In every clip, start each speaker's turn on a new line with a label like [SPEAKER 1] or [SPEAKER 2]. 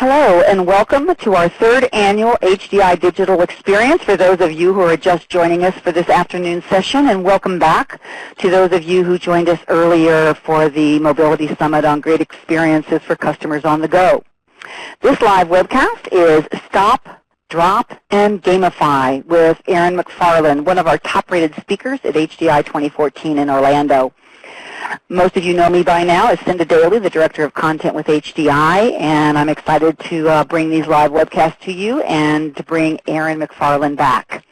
[SPEAKER 1] Hello and welcome to our third annual HDI Digital Experience for those of you who are just joining us for this afternoon session, and welcome back to those of you who joined us earlier for the Mobility Summit on Great Experiences for Customers on the Go. This live webcast is Stop, Drop, and Gamify with Erin McFarland, one of our top-rated speakers at HDI 2014 in Orlando. Most of you know me by now as Cinda Daly, the Director of Content with HDI, and I'm excited to bring these live webcasts to you and to bring Erin McFarland back.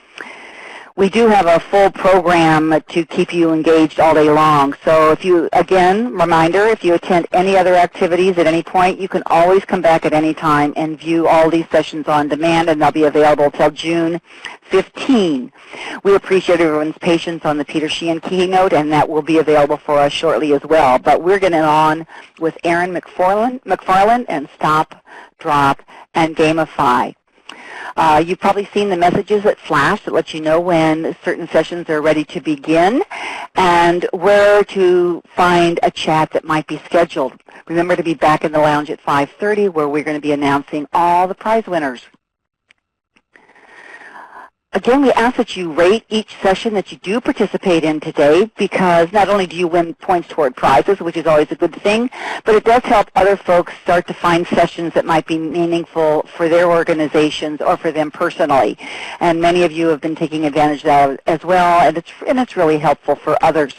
[SPEAKER 1] We do have a full program to keep you engaged all day long. So if you, again, reminder, if you attend any other activities at any point, you can always come back at any time and view all these sessions on demand, and they'll be available till June 15. We appreciate everyone's patience on the Peter Sheehan keynote, and that will be available for us shortly as well. But we're getting on with Erin McFarland and Stop, Drop, and Gamify. You've probably seen the messages that flash that let you know when certain sessions are ready to begin and where to find a chat that might be scheduled. Remember to be back in the lounge at 5:30 where we're going to be announcing all the prize winners. Again, we ask that you rate each session that you do participate in today, because not only do you win points toward prizes, which is always a good thing, but it does help other folks start to find sessions that might be meaningful for their organizations or for them personally. And many of you have been taking advantage of that as well, and it's really helpful for others.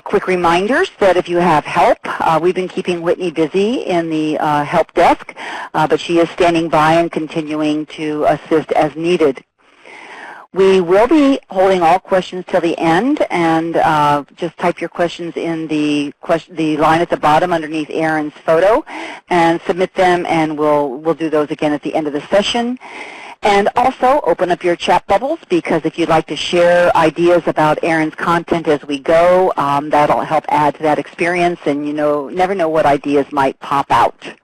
[SPEAKER 1] Quick reminders that if you have help, we've been keeping Whitney busy in the help desk, but she is standing by and continuing to assist as needed. We will be holding all questions till the end, and just type your questions in the line at the bottom underneath Erin's photo and submit them, and we'll do those again at the end of the session. And also open up your chat bubbles, because if you'd like to share ideas about Erin's content as we go, that'll help add to that experience, and you never know what ideas might pop out.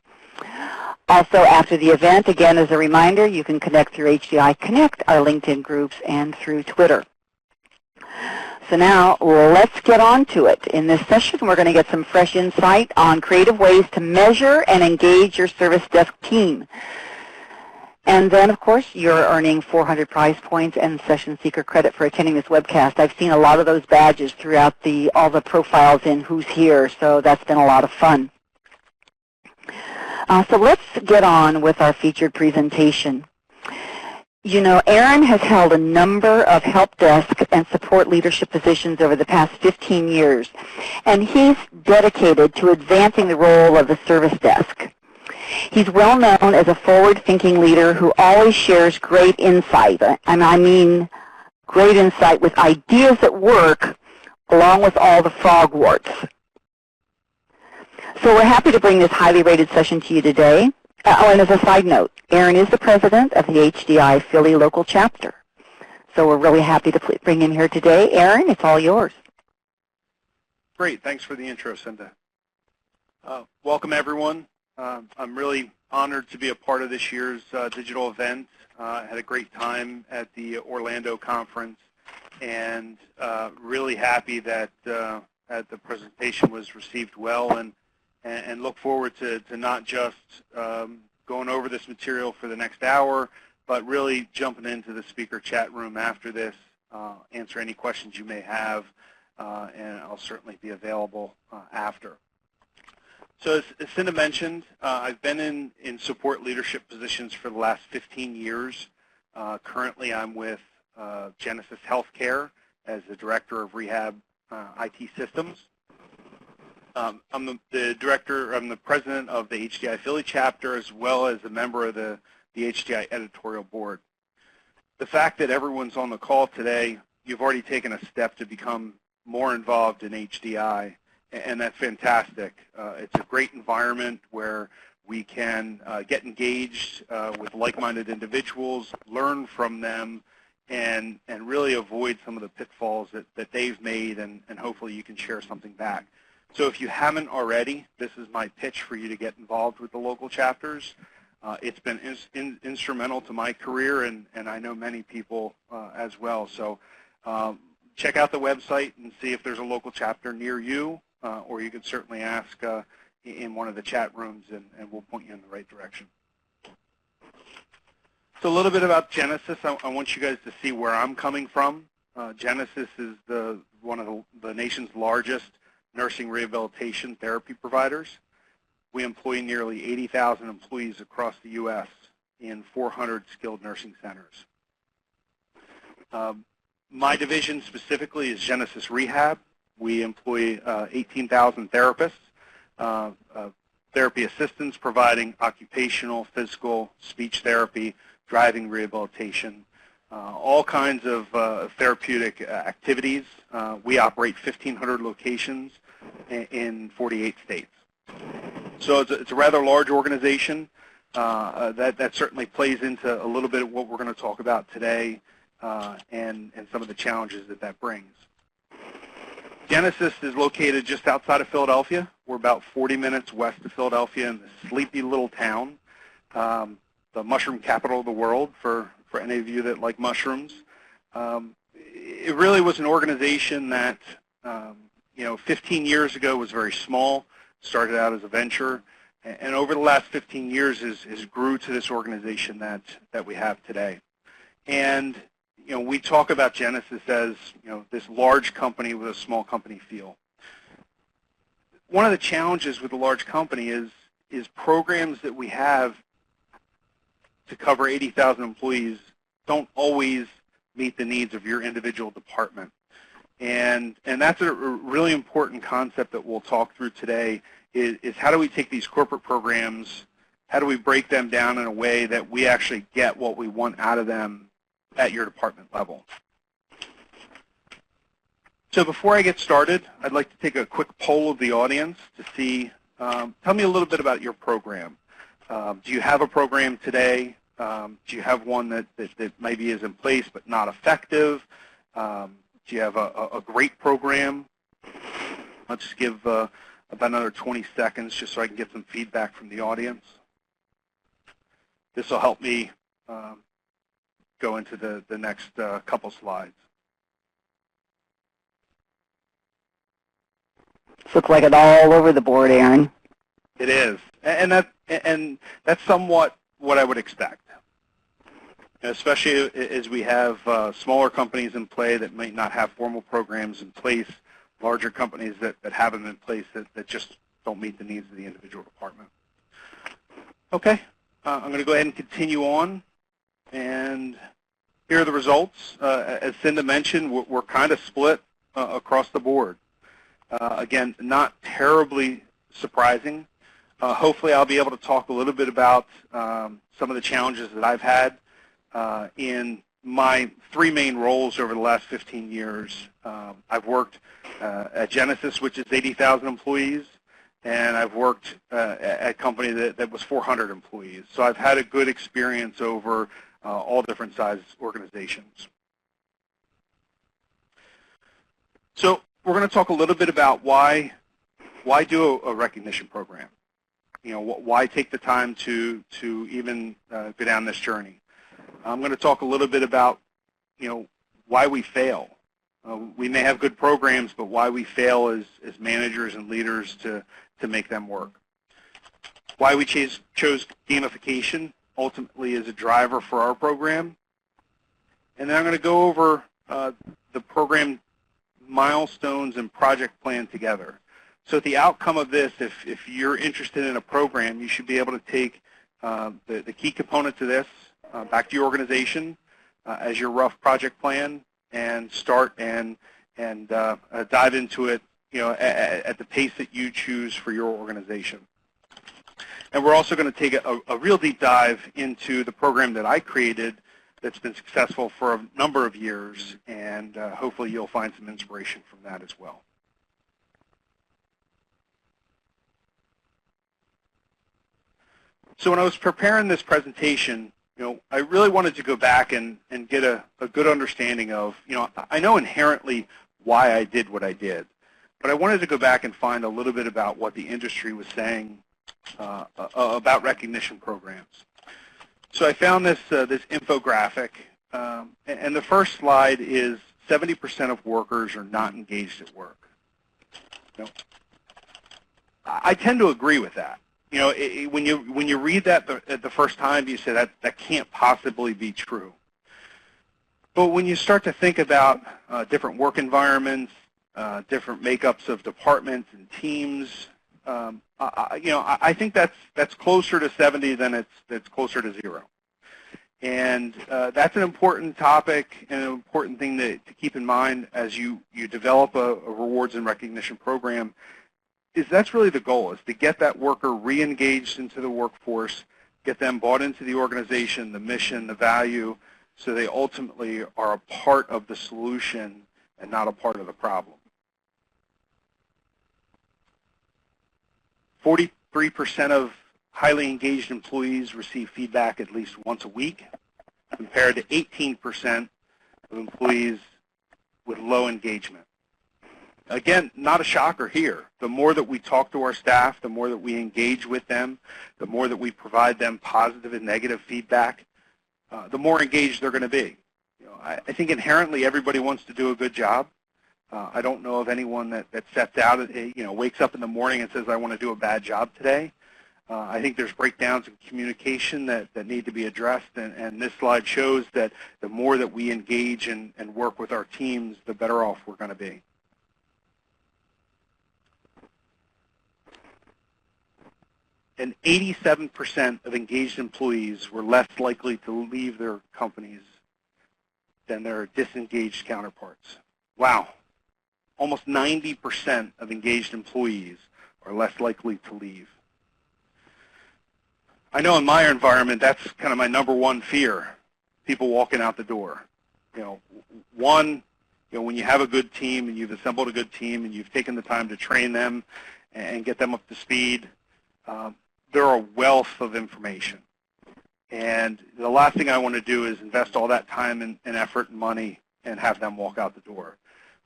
[SPEAKER 1] Also, after the event, again as a reminder, you can connect through HDI Connect, our LinkedIn groups, and through Twitter. So now let's get on to it. In this session, we're going to get some fresh insight on creative ways to measure and engage your service desk team. And then, of course, you're earning 400 prize points and session seeker credit for attending this webcast. I've seen a lot of those badges throughout all the profiles in who's here, so that's been a lot of fun. So let's get on with our featured presentation. You know, Erin has held a number of help desk and support leadership positions over the past 15 years, and he's dedicated to advancing the role of the service desk. He's well known as a forward-thinking leader who always shares great insight, and I mean great insight with ideas that work along with all the frogwarts. So we're happy to bring this highly rated session to you today. And as a side note, Erin is the president of the HDI Philly local chapter. So we're really happy to bring him here today. Erin, it's all yours.
[SPEAKER 2] Great. Thanks for the intro, Cinda. Welcome, everyone. I'm really honored to be a part of this year's digital event. I had a great time at the Orlando conference, and really happy that the presentation was received well, and look forward to not just going over this material for the next hour, but really jumping into the speaker chat room after this, answer any questions you may have, and I'll certainly be available after. So as Cinda mentioned, I've been in support leadership positions for the last 15 years. Currently, I'm with Genesis Healthcare as the Director of Rehab IT Systems. I'm the President of the HDI Philly chapter, as well as a member of the HDI editorial board. The fact that everyone's on the call today, you've already taken a step to become more involved in HDI. And that's fantastic. It's a great environment where we can get engaged with like-minded individuals, learn from them, and really avoid some of the pitfalls that they've made, and hopefully you can share something back. So if you haven't already, this is my pitch for you to get involved with the local chapters. It's been instrumental to my career, and I know many people as well. So check out the website and see if there's a local chapter near you. Or you could certainly ask in one of the chat rooms, and we'll point you in the right direction. So a little bit about Genesis. I want you guys to see where I'm coming from. Genesis is one of the nation's largest nursing rehabilitation therapy providers. We employ nearly 80,000 employees across the U.S. in 400 skilled nursing centers. My division specifically is Genesis Rehab. We employ 18,000 therapists, therapy assistants providing occupational, physical, speech therapy, driving rehabilitation, all kinds of therapeutic activities. We operate 1,500 locations in 48 states. So it's a rather large organization. That certainly plays into a little bit of what we're going to talk about today and some of the challenges that brings. Genesis is located just outside of Philadelphia. We're about 40 minutes west of Philadelphia in this sleepy little town, the mushroom capital of the world for any of you that like mushrooms. It really was an organization that 15 years ago was very small, started out as a venture, and over the last 15 years has grew to this organization that we have today. And we talk about Genesis as this large company with a small company feel. One of the challenges with a large company is programs that we have to cover 80,000 employees don't always meet the needs of your individual department. And that's a really important concept that we'll talk through today is how do we take these corporate programs, how do we break them down in a way that we actually get what we want out of them at your department level. So before I get started, I'd like to take a quick poll of the audience to see, tell me a little bit about your program. Do you have a program today? Do you have one that maybe is in place but not effective? Do you have a great program? I'll just give about another 20 seconds just so I can get some feedback from the audience. This will help me go into the next couple slides.
[SPEAKER 1] Looks like it's all over the board, Aaron.
[SPEAKER 2] It is, and that's somewhat what I would expect, especially as we have smaller companies in play that might not have formal programs in place, larger companies that have them in place that just don't meet the needs of the individual department. Okay, I'm going to go ahead and continue on, and here are the results. As Cinda mentioned, we're kind of split across the board. Again, not terribly surprising. Hopefully I'll be able to talk a little bit about some of the challenges that I've had in my three main roles over the last 15 years. I've worked at Genesis, which is 80,000 employees, and I've worked at a company that was 400 employees. So I've had a good experience over all different size organizations. So we're going to talk a little bit about why do a recognition program. Why take the time to even go down this journey? I'm going to talk a little bit about, why we fail. We may have good programs, but why we fail as managers and leaders to make them work. Why we chose gamification ultimately as a driver for our program. And then I'm going to go over the program milestones and project plan together. So the outcome of this, if you're interested in a program, you should be able to take the key components of this back to your organization as your rough project plan and start and dive into it, at the pace that you choose for your organization. And we're also going to take a real deep dive into the program that I created that's been successful for a number of years, and hopefully you'll find some inspiration from that as well. So when I was preparing this presentation, I really wanted to go back and get a good understanding of, I know inherently why I did what I did, but I wanted to go back and find a little bit about what the industry was saying about recognition programs. So I found this infographic, and the first slide is 70% of workers are not engaged at work. I tend to agree with that. You know, when you read that the first time, you say that can't possibly be true. But when you start to think about different work environments, different makeups of departments and teams, I think that's closer to 70 than it's closer to 0. And that's an important topic and an important thing to keep in mind as you develop a rewards and recognition program. That's really the goal, is to get that worker re-engaged into the workforce, get them bought into the organization, the mission, the value, so they ultimately are a part of the solution and not a part of the problem. 43% of highly engaged employees receive feedback at least once a week, compared to 18% of employees with low engagement. Again, not a shocker here. The more that we talk to our staff, the more that we engage with them, the more that we provide them positive and negative feedback, the more engaged they're going to be. You know, I think inherently everybody wants to do a good job. I don't know of anyone that sets out, wakes up in the morning and says, I want to do a bad job today. I think there's breakdowns in communication that need to be addressed, and this slide shows that the more that we engage and work with our teams, the better off we're going to be. And 87% of engaged employees were less likely to leave their companies than their disengaged counterparts. Wow. Almost 90% of engaged employees are less likely to leave. I know in my environment, that's kind of my #1 fear, people walking out the door. When you have a good team and you've assembled a good team and you've taken the time to train them and get them up to speed, they're a wealth of information. And the last thing I want to do is invest all that time and effort and money and have them walk out the door.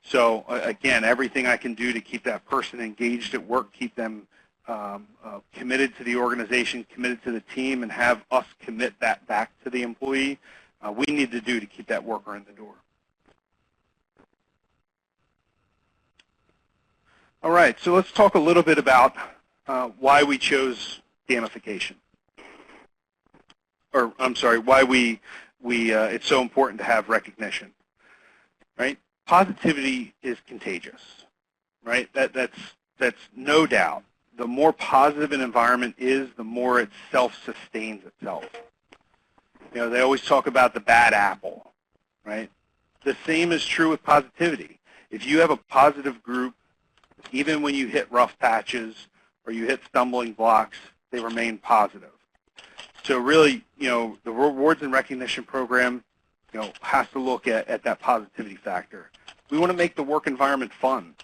[SPEAKER 2] So again, everything I can do to keep that person engaged at work, keep them committed to the organization, committed to the team, and have us commit that back to the employee, we need to do to keep that worker in the door. All right, so let's talk a little bit about why we chose gamification. Or, I'm sorry, why it's so important to have recognition, right? Positivity is contagious, right? That's no doubt. The more positive an environment is, the more it self-sustains itself. They always talk about the bad apple, right? The same is true with positivity. If you have a positive group, even when you hit rough patches or you hit stumbling blocks, they remain positive. So really, the rewards and recognition program, has to look at that positivity factor. We want to make the work environment fun.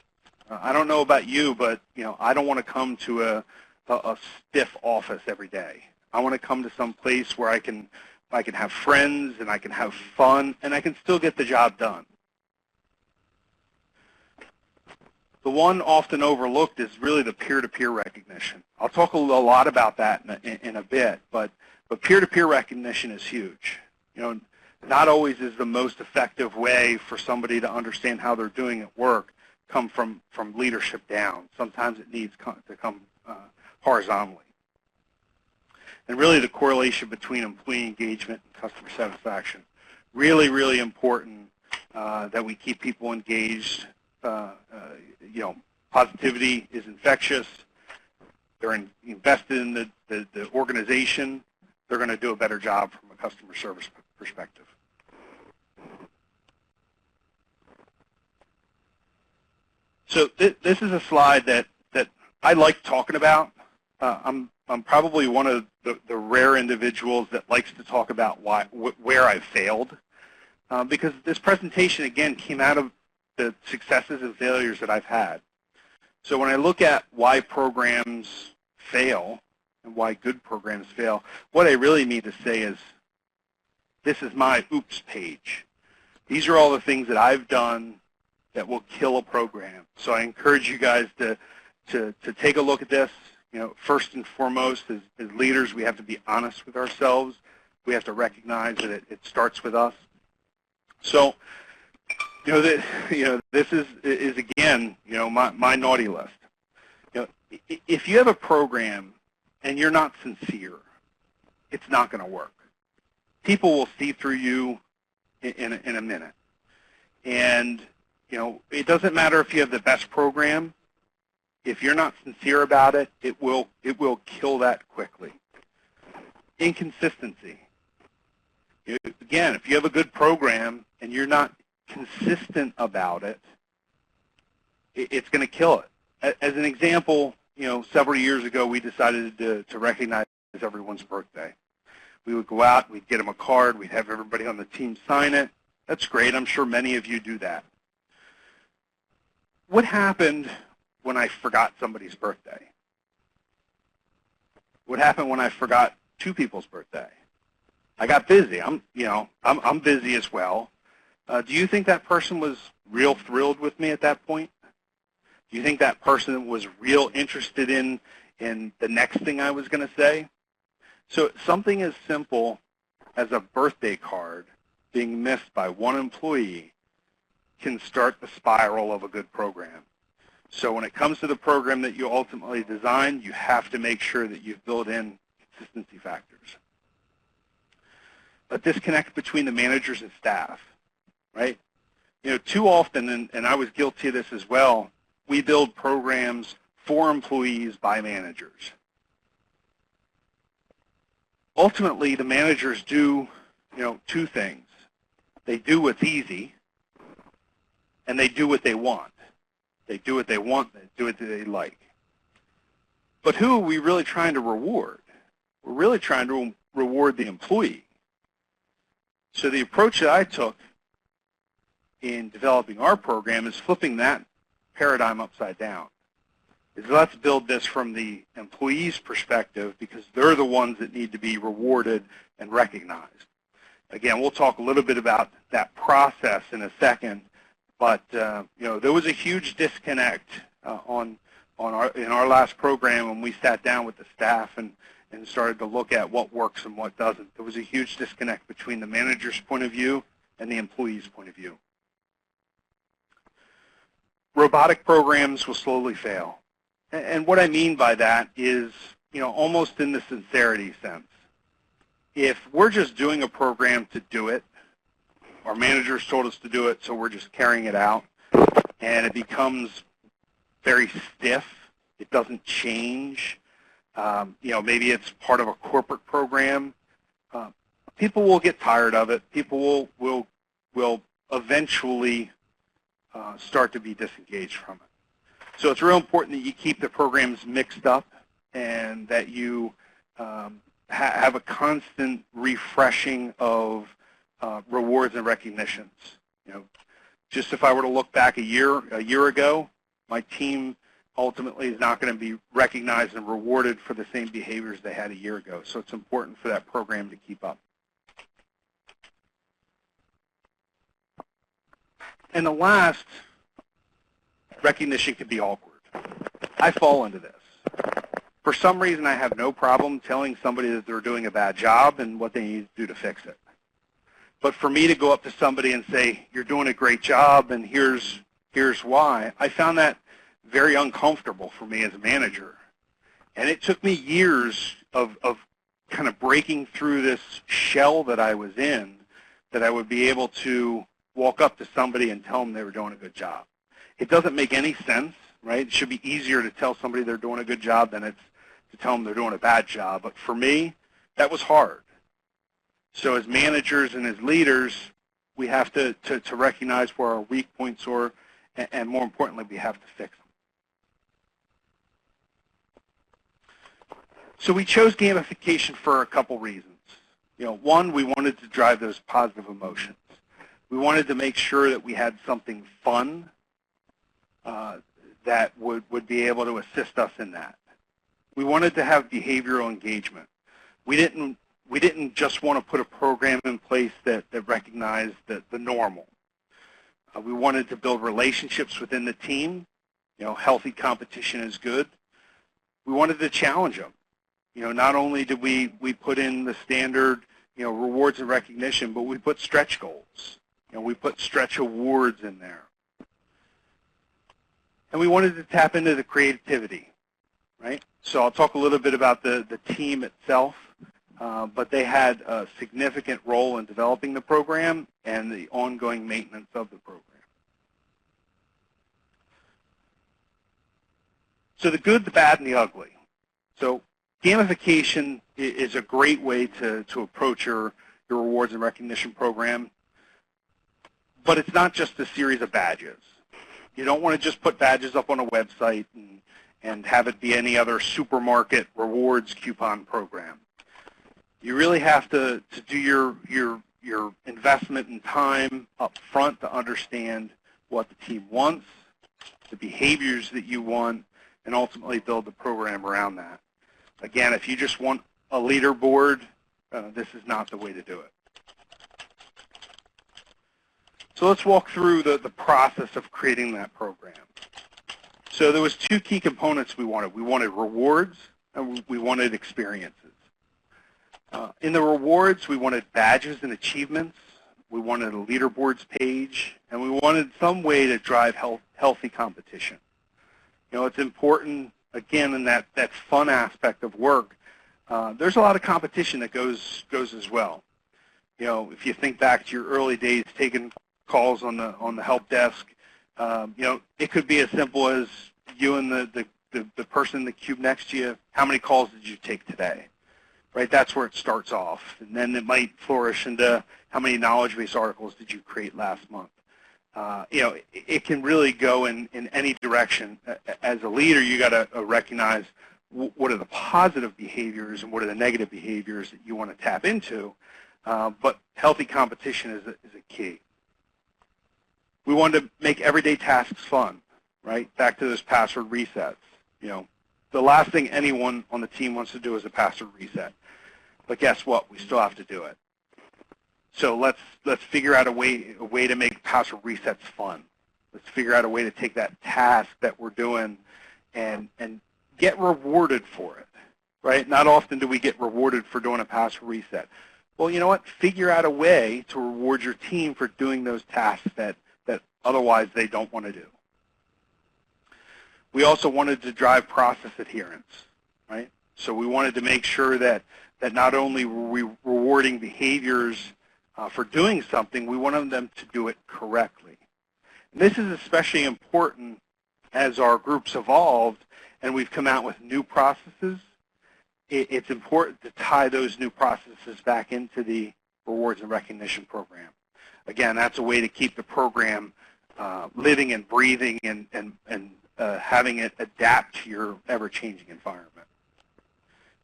[SPEAKER 2] I don't know about you, but I don't want to come to a stiff office every day. I want to come to some place where I can have friends and I can have fun and I can still get the job done. The one often overlooked is really the peer-to-peer recognition. I'll talk a lot about that in a bit, but peer-to-peer recognition is huge. Not always is the most effective way for somebody to understand how they're doing at work come from leadership down. Sometimes it needs to come horizontally. And really the correlation between employee engagement and customer satisfaction. Really, really important that we keep people engaged. Positivity is infectious. They're invested in the organization. They're going to do a better job from a customer service perspective. So this is a slide that I like talking about. I'm probably one of the rare individuals that likes to talk about where I failed, because this presentation again came out of the successes and failures that I've had. So when I look at why programs fail and why good programs fail, what I really mean to say is this is my oops page. These are all the things that I've done that will kill a program. So I encourage you guys to take a look at this. First and foremost, as leaders, we have to be honest with ourselves. We have to recognize that it starts with us. So, this is again, my naughty list. if you have a program and you're not sincere, it's not going to work. People will see through you in a minute. And, you know, it doesn't matter if you have the best program. If you're not sincere about it, it will kill that quickly. Inconsistency. Again, if you have a good program and you're not consistent about it, it's going to kill it. As an example, you know, several years ago we decided to recognize everyone's birthday. We would go out, we'd get them a card, we'd have everybody on the team sign it. That's great. I'm sure many of you do that. What happened when I forgot somebody's birthday? What happened when I forgot two people's birthday? I got busy. I'm busy as well. Do you think that person was real thrilled with me at that point? Do you think that person was real interested in the next thing I was going to say? So something as simple as a birthday card being missed by one employee can start the spiral of a good program. So when it comes to the program that you ultimately design, you have to make sure that you've built in consistency factors. A disconnect between the managers and staff, right? You know, too often, and I was guilty of this as well, we build programs for employees by managers. Ultimately, the managers do, you know, two things. They do what's easy, and they do what they want. They do what they want, they do what they like. But who are we really trying to reward? We're really trying to reward the employee. So the approach that I took in developing our program is flipping that paradigm upside down. Let's build this from the employee's perspective because they're the ones that need to be rewarded and recognized. Again, we'll talk a little bit about that process in a second, but you know, there was a huge disconnect in our last program when we sat down with the staff and started to look at what works and what doesn't. There was a huge disconnect between the manager's point of view and the employee's point of view. Robotic programs will slowly fail. And what I mean by that is, you know, almost in the sincerity sense. If we're just doing a program to do it, our managers told us to do it, so we're just carrying it out, and it becomes very stiff, it doesn't change, you know, maybe it's part of a corporate program, people will get tired of it. People will eventually start to be disengaged from it. So it's real important that you keep the programs mixed up and that you have a constant refreshing of rewards and recognitions. You know, just if I were to look back a year ago, my team ultimately is not going to be recognized and rewarded for the same behaviors they had a year ago. So it's important for that program to keep up. And the last, recognition can be awkward. I fall into this. For some reason, I have no problem telling somebody that they're doing a bad job and what they need to do to fix it. But for me to go up to somebody and say, you're doing a great job and here's why, I found that very uncomfortable for me as a manager. And it took me years of kind of breaking through this shell that I was in that I would be able to walk up to somebody and tell them they were doing a good job. It doesn't make any sense, right? It should be easier to tell somebody they're doing a good job than it's to tell them they're doing a bad job. But for me, that was hard. So as managers and as leaders, we have to recognize where our weak points are, and more importantly, we have to fix them. So we chose gamification for a couple reasons. You know, one, we wanted to drive those positive emotions. We wanted to make sure that we had something fun that would be able to assist us in that. We wanted to have behavioral engagement. We didn't just want to put a program in place that recognized the normal. We wanted to build relationships within the team. You know, healthy competition is good. We wanted to challenge them. You know, not only did we put in the standard, you know, rewards and recognition, but we put stretch goals. You know, we put stretch awards in there. And we wanted to tap into the creativity. right? So I'll talk a little bit about the team itself, but they had a significant role in developing the program and the ongoing maintenance of the program. So the good, the bad, and the ugly. So gamification is a great way to approach your rewards and recognition program, but it's not just a series of badges. You don't want to just put badges up on a website and have it be any other supermarket rewards coupon program. You really have to do your investment in time up front to understand what the team wants, the behaviors that you want, and ultimately build the program around that. Again, if you just want a leaderboard, this is not the way to do it. So let's walk through the process of creating that program. So there was two key components we wanted. We wanted rewards and we wanted experiences. In the rewards, we wanted badges and achievements. We wanted a leaderboards page, and we wanted some way to drive healthy competition. You know, it's important, again, in that fun aspect of work. There's a lot of competition that goes as well. You know, if you think back to your early days taking calls on the help desk, you know, it could be as simple as you and the person in the cube next to you, how many calls did you take today? Right, that's where it starts off. And then it might flourish into how many knowledge base articles did you create last month? You know, it can really go in any direction. As a leader, you got to recognize what are the positive behaviors and what are the negative behaviors that you want to tap into. But healthy competition is a key. We wanted to make everyday tasks fun, right? Back to those password resets. You know, the last thing anyone on the team wants to do is a password reset. But guess what? We still have to do it. So let's figure out a way to make password resets fun. Let's figure out a way to take that task that we're doing and get rewarded for it, right? Not often do we get rewarded for doing a password reset. Well, you know what? Figure out a way to reward your team for doing those tasks that otherwise they don't want to do. We also wanted to drive process adherence, right? So we wanted to make sure that not only were we rewarding behaviors for doing something, we wanted them to do it correctly. And this is especially important as our groups evolved and we've come out with new processes. It's important to tie those new processes back into the rewards and recognition program. Again, that's a way to keep the program living and breathing and having it adapt to your ever-changing environment.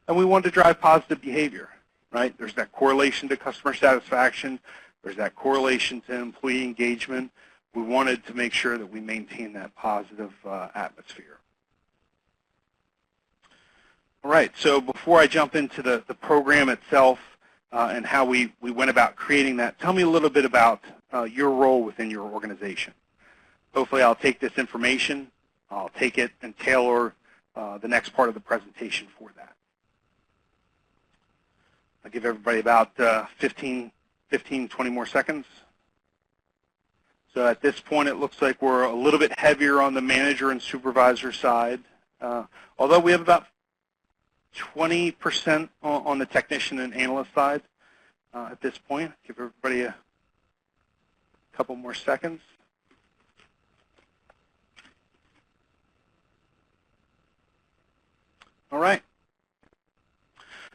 [SPEAKER 2] And we want to drive positive behavior, right? There's that correlation to customer satisfaction. There's that correlation to employee engagement. We wanted to make sure that we maintain that positive atmosphere. All right, so before I jump into the program itself and how we went about creating that, tell me a little bit about your role within your organization. Hopefully I'll take this information, I'll take it and tailor the next part of the presentation for that. I'll give everybody about 15, 20 more seconds. So at this point, it looks like we're a little bit heavier on the manager and supervisor side, although we have about 20% on the technician and analyst side at this point. Give everybody a couple more seconds. All right.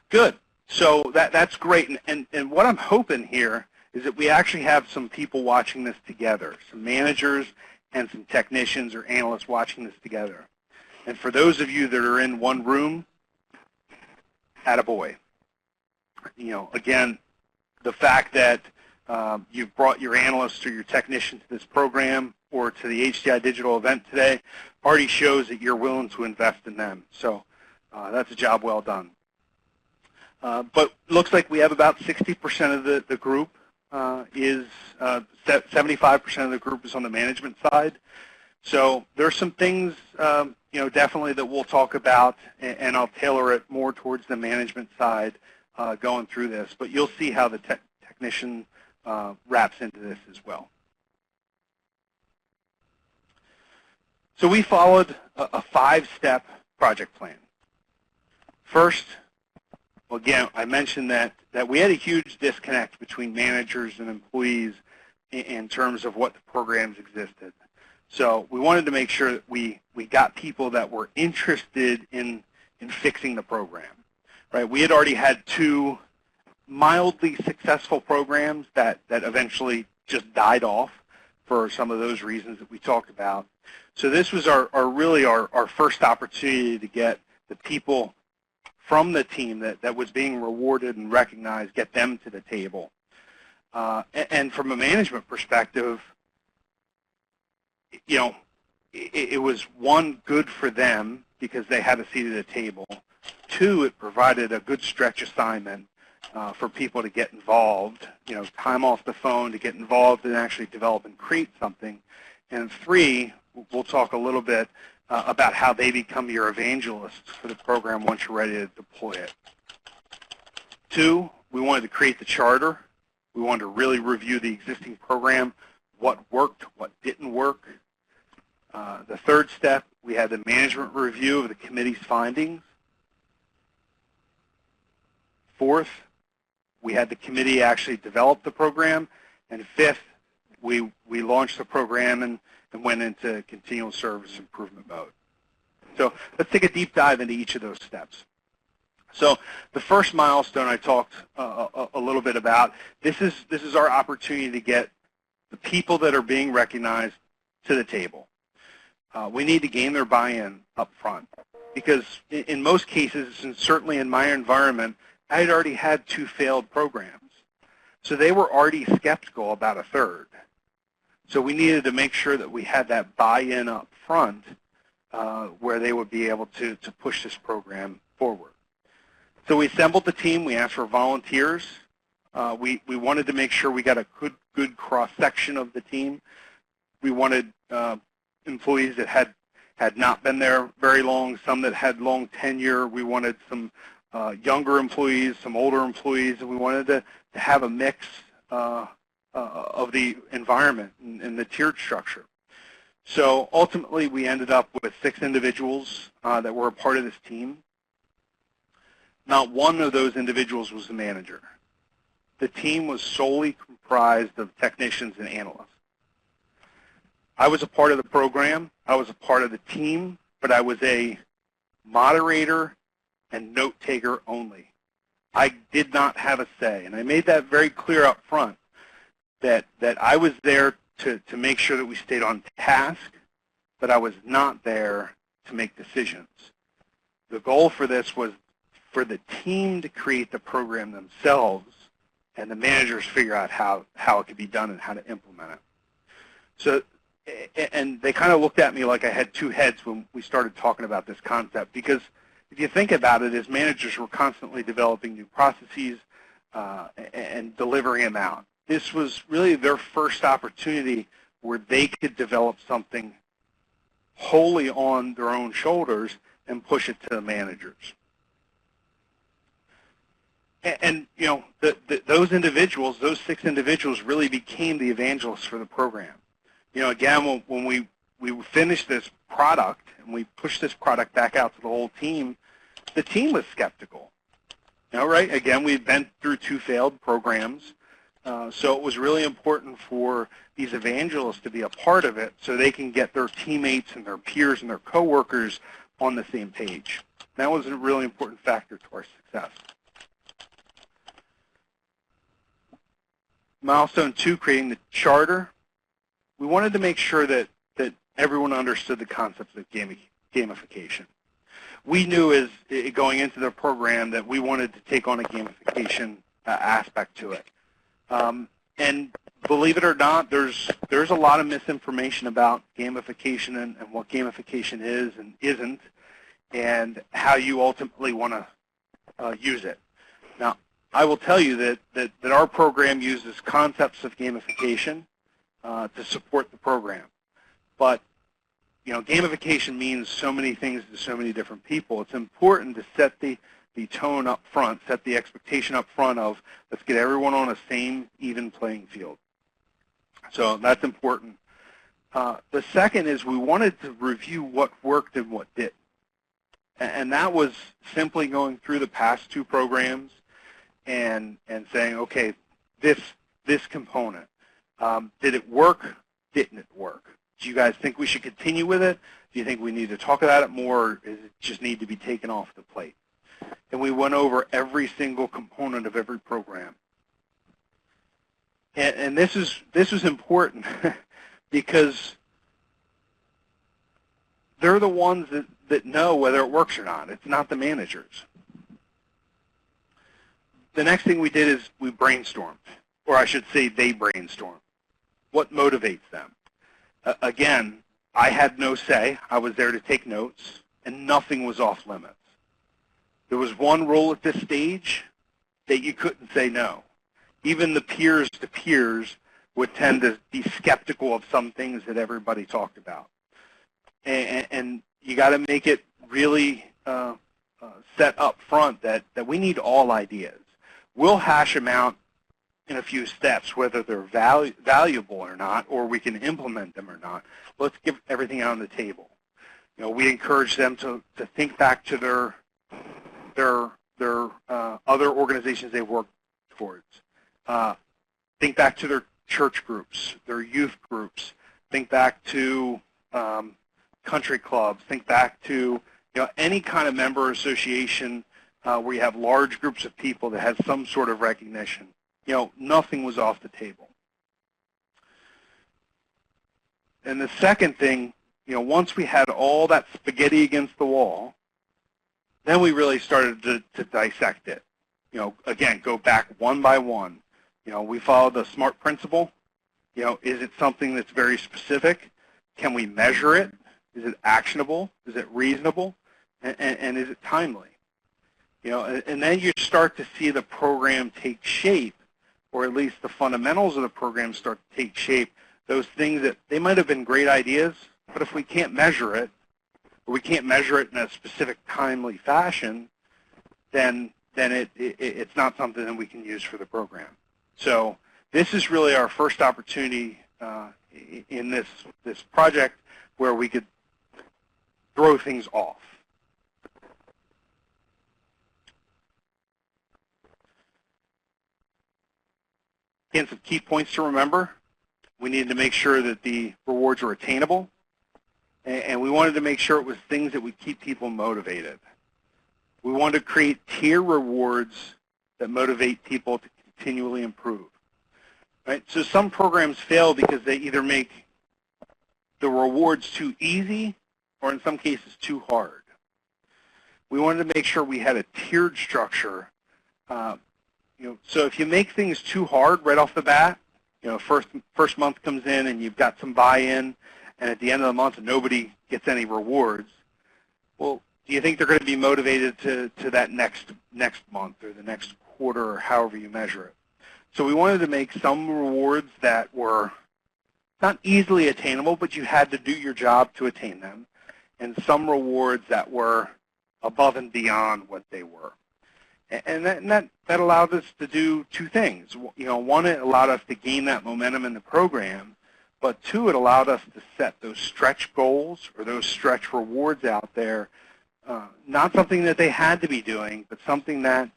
[SPEAKER 2] Good. So that's great. And what I'm hoping here is that we actually have some people watching this together, some managers and some technicians or analysts watching this together. And for those of you that are in one room, attaboy. You know, again, the fact that you've brought your analyst or your technician to this program or to the HCI digital event today already shows that you're willing to invest in them. So that's a job well done. But looks like we have about 60% of the group 75% of the group is on the management side. So there's some things, you know, definitely that we'll talk about, and I'll tailor it more towards the management side going through this. But you'll see how the technician wraps into this as well. So we followed a 5-step project plan. First, again, I mentioned that we had a huge disconnect between managers and employees in terms of what the programs existed. So we wanted to make sure that we got people that were interested in fixing the program. Right? We had already had 2 mildly successful programs that eventually just died off for some of those reasons that we talked about. So this was really our first opportunity to get the people from the team that was being rewarded and recognized, get them to the table. And from a management perspective, you know, it was, 1, good for them because they had a seat at the table. 2, it provided a good stretch assignment for people to get involved, you know, time off the phone to get involved and actually develop and create something. And 3, we'll talk a little bit about how they become your evangelists for the program once you're ready to deploy it. 2, we wanted to create the charter. We wanted to really review the existing program, what worked, what didn't work. The 3rd step, we had the management review of the committee's findings. 4th, we had the committee actually develop the program. And 5th, we launched the program and went into continual service improvement mode. So let's take a deep dive into each of those steps. So the first milestone I talked a little bit about, this is our opportunity to get the people that are being recognized to the table. We need to gain their buy-in up front because in most cases, and certainly in my environment, I had already had 2 failed programs. So they were already skeptical about a 3rd. So we needed to make sure that we had that buy-in up front where they would be able to push this program forward. So we assembled the team. We asked for volunteers. We wanted to make sure we got a good cross-section of the team. We wanted employees that had not been there very long, some that had long tenure. We wanted some younger employees, some older employees, and we wanted to have a mix of the environment and the tiered structure. So ultimately, we ended up with 6 individuals that were a part of this team. Not one of those individuals was the manager. The team was solely comprised of technicians and analysts. I was a part of the program. I was a part of the team, but I was a moderator and note taker only. I did not have a say, and I made that very clear up front that I was there to make sure that we stayed on task, but I was not there to make decisions. The goal for this was for the team to create the program themselves and the managers figure out how it could be done and how to implement it. So, and they kind of looked at me like I had 2 heads when we started talking about this concept, because if you think about it, as managers were constantly developing new processes and delivering them out. This was really their first opportunity where they could develop something wholly on their own shoulders and push it to the managers. And you know, those individuals, those 6 individuals really became the evangelists for the program. You know, again, when we finished this product and we pushed this product back out to the whole team, the team was skeptical. You know, right? Again, we've been through 2 failed programs, so it was really important for these evangelists to be a part of it so they can get their teammates and their peers and their coworkers on the same page. That was a really important factor to our success. Milestone 2, creating the charter. We wanted to make sure that everyone understood the concepts of gamification. We knew as going into the program that we wanted to take on a gamification aspect to it. And believe it or not, there's a lot of misinformation about gamification and what gamification is and isn't, and how you ultimately want to use it. Now, I will tell you that our program uses concepts of gamification to support the program. But, you know, gamification means so many things to so many different people. It's important to set the tone up front, set the expectation up front of let's get everyone on a same even playing field. So that's important. The second is we wanted to review what worked and what didn't. And that was simply going through the past 2 programs and saying, okay, this component, did it work? Didn't it work? Do you guys think we should continue with it? Do you think we need to talk about it more, or does it just need to be taken off the plate? And we went over every single component of every program. And this is important because they're the ones that know whether it works or not. It's not the managers. The next thing we did is we brainstormed, or I should say they brainstormed. What motivates them? Again, I had no say. I was there to take notes, and nothing was off limits. There was one rule at this stage that you couldn't say no. Even the peers to peers would tend to be skeptical of some things that everybody talked about. And you got to make it really set up front that we need all ideas. We'll hash them out in a few steps, whether they're valuable or not, or we can implement them or not. Let's get everything out on the table. You know, we encourage them to think back to their other organizations they work towards. Think back to their church groups, their youth groups. Think back to country clubs. Think back to any kind of member association where you have large groups of people that has some sort of recognition. Nothing was off the table. And the second thing, once we had all that spaghetti against the wall, then we really started to dissect it. Again, go back one by one. We followed the SMART principle. Is it something that's very specific? Can we measure it? Is it actionable? Is it reasonable? And is it timely? And then you start to see the program take shape, or at least the fundamentals of the program start to take shape. Those things that they might have been great ideas, but if we can't measure it, or we can't measure it in a specific timely fashion, then it's not something that we can use for the program. So this is really our first opportunity in this project where we could throw things off. Again, some key points to remember. We needed to make sure that the rewards were attainable, and we wanted to make sure it was things that would keep people motivated. We wanted to create tier rewards that motivate people to continually improve. Right? So some programs fail because they either make the rewards too easy or in some cases too hard. We wanted to make sure we had a tiered structure. So if you make things too hard right off the bat, first month comes in and you've got some buy-in, and at the end of the month nobody gets any rewards, well, do you think they're going to be motivated to that next month or the next quarter or however you measure it? So we wanted to make some rewards that were not easily attainable, but you had to do your job to attain them, and some rewards that were above and beyond what they were. And that allowed us to do two things. One, it allowed us to gain that momentum in the program, but two, it allowed us to set those stretch goals or those stretch rewards out there, not something that they had to be doing, but something that,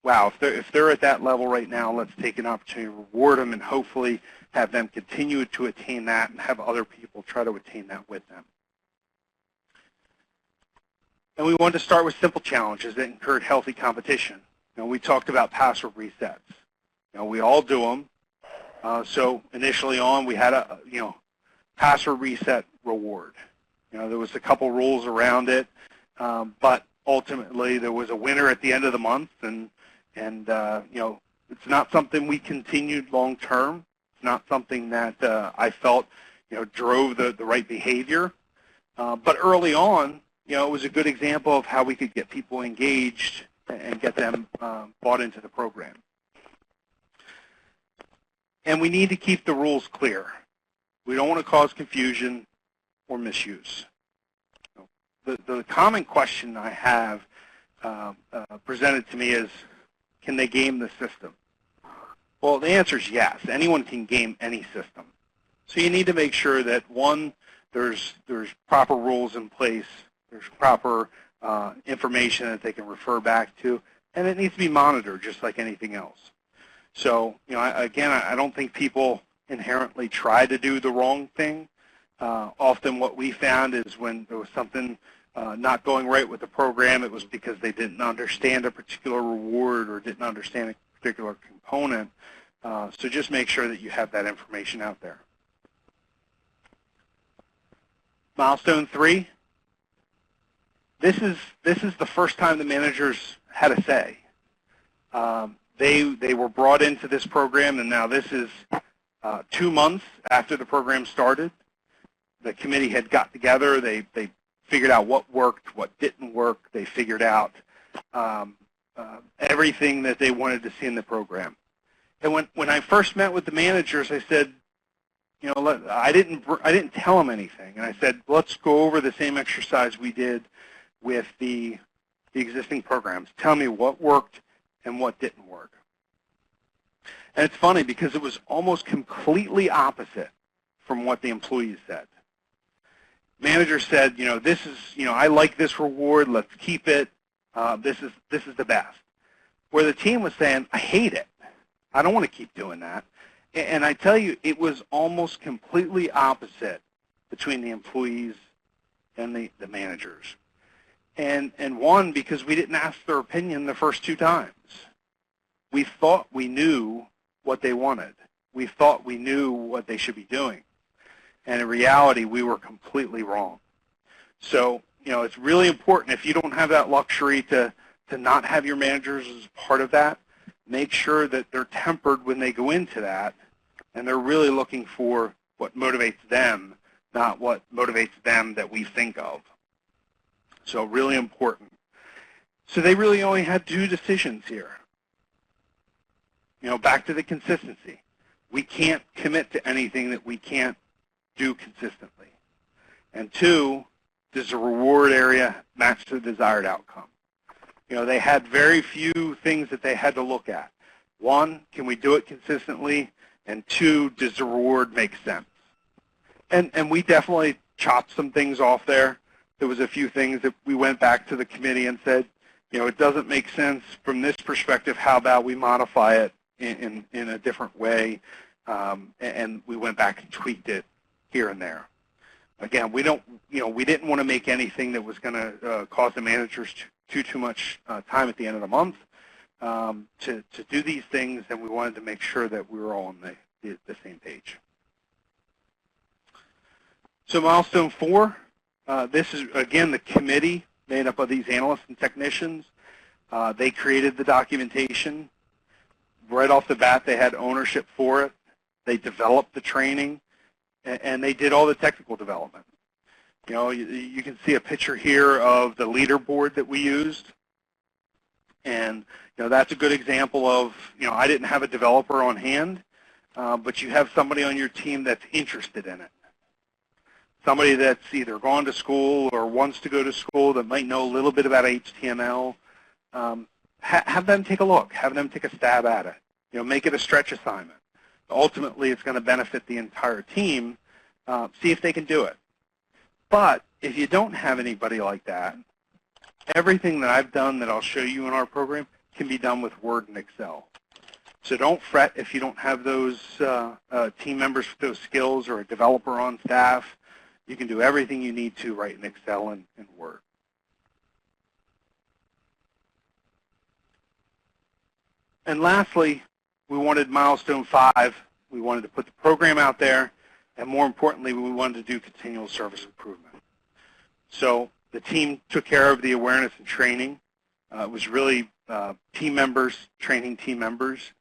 [SPEAKER 2] wow, if they're at that level right now, let's take an opportunity to reward them and hopefully have them continue to attain that and have other people try to attain that with them. And we wanted to start with simple challenges that encourage healthy competition. We talked about password resets. We all do them. So initially on, we had a password reset reward. There was a couple rules around it, but ultimately there was a winner at the end of the month, and it's not something we continued long term. It's not something that I felt drove the right behavior. But early on, it was a good example of how we could get people engaged and get them bought into the program. And we need to keep the rules clear. We don't want to cause confusion or misuse. The common question I have presented to me is, can they game the system? Well, the answer is yes. Anyone can game any system. So you need to make sure that, one, there's proper rules in place, there's proper information that they can refer back to, and it needs to be monitored just like anything else. So, again, I don't think people inherently try to do the wrong thing. Often what we found is when there was something not going right with the program, it was because they didn't understand a particular reward or didn't understand a particular component. So just make sure that you have that information out there. Milestone 3. This is the first time the managers had a say. They were brought into this program, and now this is 2 months after the program started. The committee had got together. They figured out what worked, what didn't work. They figured out everything that they wanted to see in the program. And when I first met with the managers, I said, I didn't tell them anything. And I said, let's go over the same exercise we did with the existing programs. Tell me what worked and what didn't work. And it's funny because it was almost completely opposite from what the employees said. Manager said, this is, I like this reward. Let's keep it. This is the best. Where the team was saying, I hate it. I don't want to keep doing that. And I tell you, it was almost completely opposite between the employees and the managers. And one, because we didn't ask their opinion the first 2 times. We thought we knew what they wanted. We thought we knew what they should be doing. And in reality, we were completely wrong. So, it's really important if you don't have that luxury to not have your managers as part of that, make sure that they're tempered when they go into that, and they're really looking for what motivates them, not what motivates them that we think of. So really important. So they really only had 2 decisions here. Back to the consistency. We can't commit to anything that we can't do consistently. And 2, does the reward area match the desired outcome? They had very few things that they had to look at. 1, can we do it consistently? And 2, does the reward make sense? And we definitely chopped some things off there. There was a few things that we went back to the committee and said, it doesn't make sense from this perspective. How about we modify it in a different way? And we went back and tweaked it here and there. Again, we didn't want to make anything that was going to cause the managers too much time at the end of the month to do these things, and we wanted to make sure that we were all on the same page. So milestone 4, this is, again, the committee made up of these analysts and technicians. They created the documentation. Right off the bat, they had ownership for it. They developed the training, and they did all the technical development. You can see a picture here of the leaderboard that we used. And, that's a good example of, I didn't have a developer on hand, but you have somebody on your team that's interested in it. Somebody that's either gone to school or wants to go to school that might know a little bit about HTML. Have them take a look. Have them take a stab at it. Make it a stretch assignment. Ultimately, it's going to benefit the entire team. See if they can do it. But if you don't have anybody like that, everything that I've done that I'll show you in our program can be done with Word and Excel. So don't fret if you don't have those team members with those skills or a developer on staff. You can do everything you need to write in Excel and Word. And lastly, we wanted milestone 5. We wanted to put the program out there, and more importantly, we wanted to do continual service improvement. So the team took care of the awareness and training. It was really team members training team members.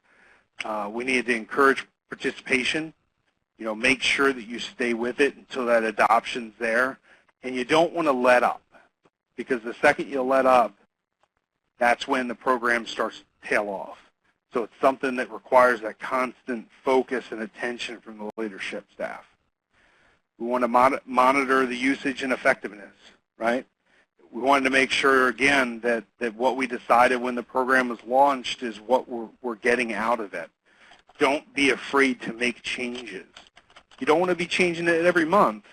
[SPEAKER 2] We needed to encourage participation. Make sure that you stay with it until that adoption's there. And you don't want to let up, because the second you let up, that's when the program starts to tail off. So it's something that requires that constant focus and attention from the leadership staff. We want to monitor the usage and effectiveness, right? We wanted to make sure, again, that what we decided when the program was launched is what we're getting out of it. Don't be afraid to make changes. You don't want to be changing it every month,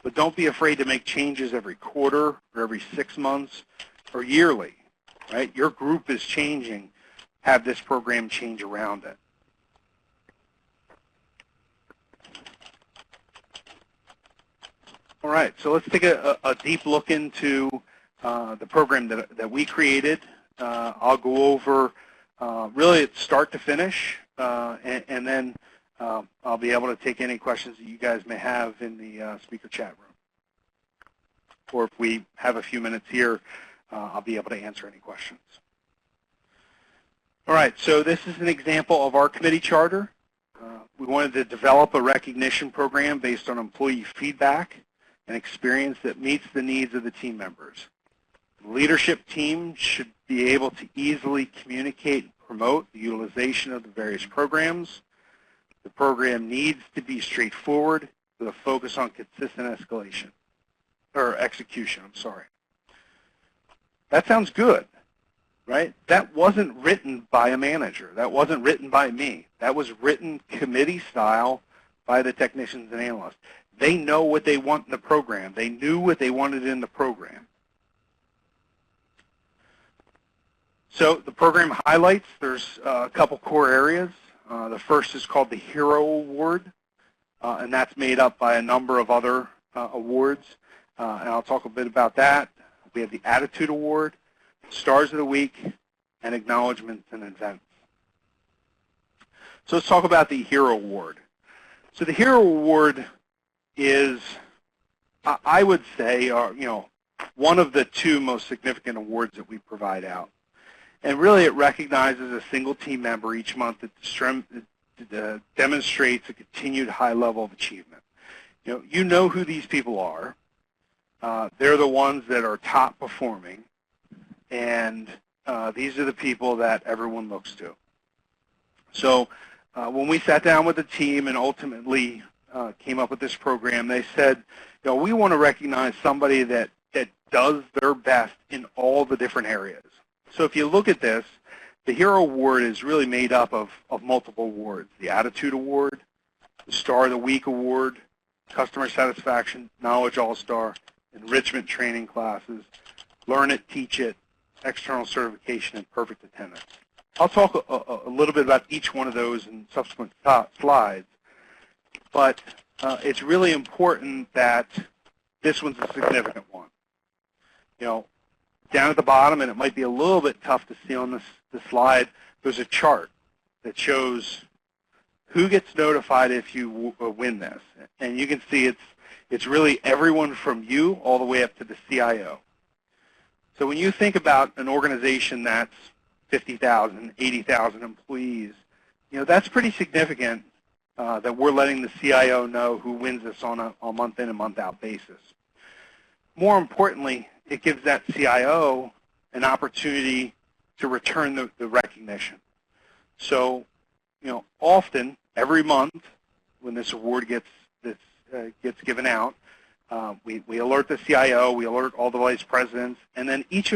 [SPEAKER 2] but don't be afraid to make changes every quarter or every 6 months or yearly, right? Your group is changing. Have this program change around it. All right, so let's take a deep look into the program that we created. I'll go over really it's start to finish, and then I'll be able to take any questions that you guys may have in the speaker chat room. Or if we have a few minutes here, I'll be able to answer any questions. All right, so this is an example of our committee charter. We wanted to develop a recognition program based on employee feedback and experience that meets the needs of the team members. The leadership team should be able to easily communicate and promote the utilization of the various programs. The program needs to be straightforward with a focus on consistent execution. That sounds good, right? That wasn't written by a manager. That wasn't written by me. That was written committee style by the technicians and analysts. They know what they want in the program. They knew what they wanted in the program. So the program highlights, there's a couple core areas. The first is called the Hero Award, and that's made up by a number of other awards, and I'll talk a bit about that. We have the Attitude Award, Stars of the Week, and Acknowledgements and Events. So let's talk about the Hero Award. So the Hero Award is, I would say, one of the two most significant awards that we provide out. And really it recognizes a single team member each month that demonstrates a continued high level of achievement. You know who these people are. They're the ones that are top performing, and these are the people that everyone looks to. So when we sat down with the team and ultimately came up with this program, they said, we want to recognize somebody that does their best in all the different areas. So if you look at this, the Hero Award is really made up of multiple awards. The Attitude Award, the Star of the Week Award, Customer Satisfaction, Knowledge All-Star, Enrichment Training Classes, Learn It, Teach It, External Certification, and Perfect Attendance. I'll talk a little bit about each one of those in subsequent slides, but it's really important that this one's a significant one. Down at the bottom, and it might be a little bit tough to see on this slide, there's a chart that shows who gets notified if you win this. And you can see it's really everyone from you all the way up to the CIO. So when you think about an organization that's 50,000, 80,000 employees, that's pretty significant that we're letting the CIO know who wins this on a month-in and month-out basis. More importantly, it gives that CIO an opportunity to return the recognition. So, often, every month, when this award gets given out, we alert the CIO, we alert all the vice presidents, and then each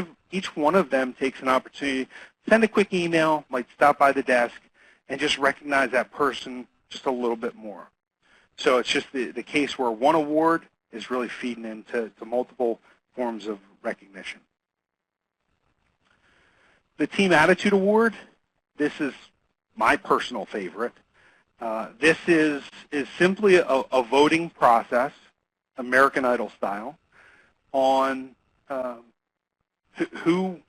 [SPEAKER 2] one of them takes an opportunity to send a quick email, might stop by the desk, and just recognize that person just a little bit more. So it's just the case where one award is really feeding into multiple forms of recognition. The Team Attitude Award, this is my personal favorite. This is simply a voting process, American Idol style, on who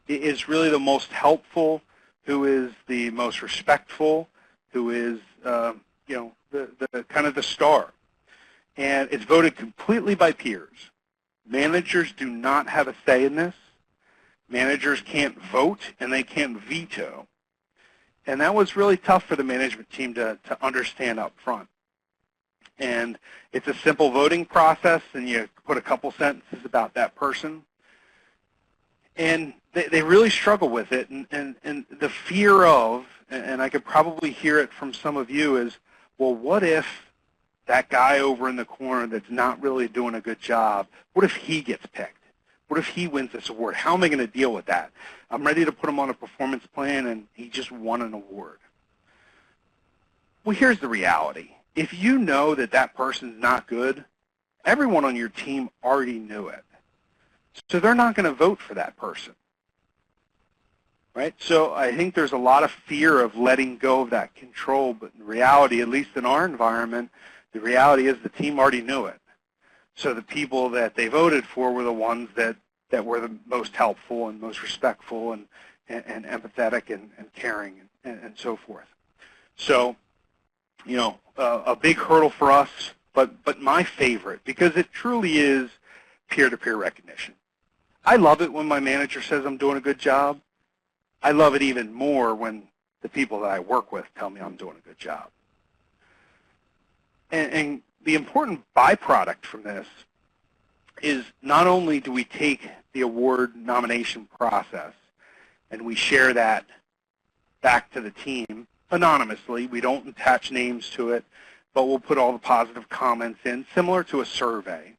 [SPEAKER 2] is really the most helpful, who is the most respectful, who is the kind of the star. And it's voted completely by peers. Managers do not have a say in this. Managers can't vote, and they can't veto. And that was really tough for the management team to understand up front. And it's a simple voting process, and you put a couple sentences about that person. And they really struggle with it. And the fear of, and I could probably hear it from some of you, is, well, what if that guy over in the corner that's not really doing a good job, what if he gets picked? What if he wins this award? How am I going to deal with that? I'm ready to put him on a performance plan, and he just won an award. Well, here's the reality. if you know that that person's not good, everyone on your team already knew it. So they're not going to vote for that person. Right? So I think there's a lot of fear of letting go of that control, but in reality, at least in our environment, the reality is the team already knew it. So the people that they voted for were the ones that were the most helpful and most respectful and empathetic and caring and so forth. So, you know, a big hurdle for us, but my favorite, because it truly is peer-to-peer recognition. I love it when my manager says I'm doing a good job. I love it even more when the people that I work with tell me I'm doing a good job. And the important byproduct from this is not only do we take the award nomination process and we share that back to the team anonymously. We don't attach names to it, but we'll put all the positive comments in, similar to a survey.